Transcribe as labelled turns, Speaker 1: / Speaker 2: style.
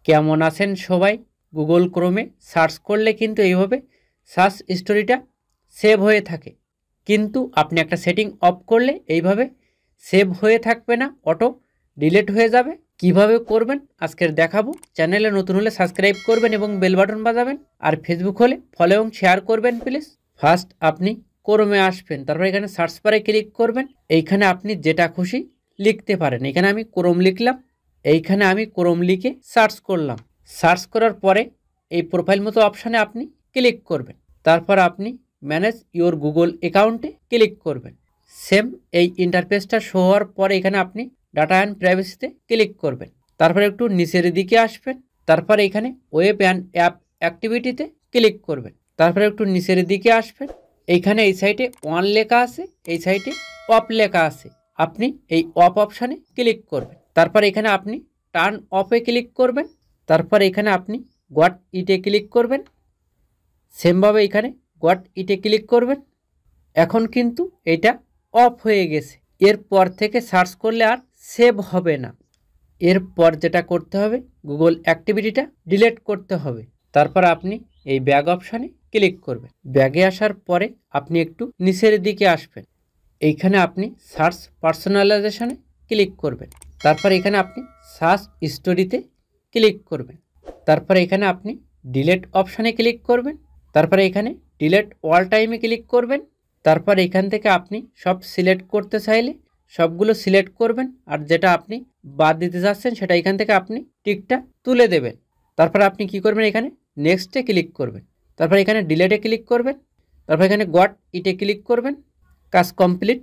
Speaker 1: কেমন আছেন সবাই? গুগল ক্রোমে সার্চ করলে কিন্তু এইভাবে সার্চ স্টোরিটা সেভ হয়ে থাকে, কিন্তু আপনি একটা সেটিং অফ করলে এইভাবে সেভ হয়ে থাকবে না, অটো ডিলিট হয়ে যাবে। কিভাবে করবেন আজকের দেখাবো। চ্যানেলে নতুন হলে সাবস্ক্রাইব করবেন এবং বেল বাটন বাজাবেন, আর ফেসবুক হলে ফলো এবং শেয়ার করবেন প্লিজ। ফার্স্ট আপনি ক্রোমে আসবেন, তারপর এখানে সার্চ বারে ক্লিক করবেন। এইখানে আপনি যেটা খুশি লিখতে পারেন। এখানে আমি ক্রোম লিখলাম, এইখানে আমি ক্রোম লিখে সার্চ করলাম। সার্চ করার পরে এই প্রোফাইল মতো অপশানে আপনি ক্লিক করবেন। তারপর আপনি ম্যানেজ ইওর গুগল অ্যাকাউন্টে ক্লিক করবেন। সেম এই ইন্টারফেসটা শো হওয়ার পরে এখানে আপনি ডাটা অ্যান্ড প্রাইভেসিতে ক্লিক করবেন। তারপর একটু নিচের দিকে আসবেন, তারপর এখানে ওয়েব অ্যান্ড অ্যাপ অ্যাক্টিভিটিতে ক্লিক করবেন। তারপরে একটু নিচের দিকে আসবেন, এইখানে এই সাইডে অন লেখা আছে, এই সাইডে অফ লেখা আছে। আপনি এই অফ অপশানে ক্লিক করবেন। তারপর এখানে আপনি টার্ন অফে ক্লিক করবেন। তারপর এখানে আপনি গট ইটে ক্লিক করবেন। সেমভাবে এখানে গট ইটে ক্লিক করবেন। এখন কিন্তু এটা অফ হয়ে গেছে। এরপর থেকে সার্চ করলে আর সেভ হবে না। এরপর যেটা করতে হবে, গুগল অ্যাক্টিভিটিটা ডিলিট করতে হবে। তারপর আপনি এই ব্যাগ অপশানে ক্লিক করবেন। ব্যাগে আসার পরে আপনি একটু নিচের দিকে আসবেন, এইখানে আপনি সার্চ পার্সোনালাইজেশনে ক্লিক করবেন। তারপর এখানে আপনি সার্চ স্টোরিতে ক্লিক করবেন। তারপর এখানে আপনি ডিলিট অপশানে ক্লিক করবেন। তারপরে এখানে ডিলিট অল টাইমে ক্লিক করবেন। তারপর এখান থেকে আপনি সব সিলেক্ট করতে চাইলে সবগুলো সিলেক্ট করবেন, আর যেটা আপনি বাদ দিতে চাচ্ছেন সেটা এখান থেকে আপনি টিকটা তুলে দেবেন। তারপর আপনি কি করবেন, এখানে নেক্সটে ক্লিক করবেন। তারপর এখানে ডিলিটে ক্লিক করবেন। তারপর এখানে গট ইটে ক্লিক করবেন। কাজ কমপ্লিট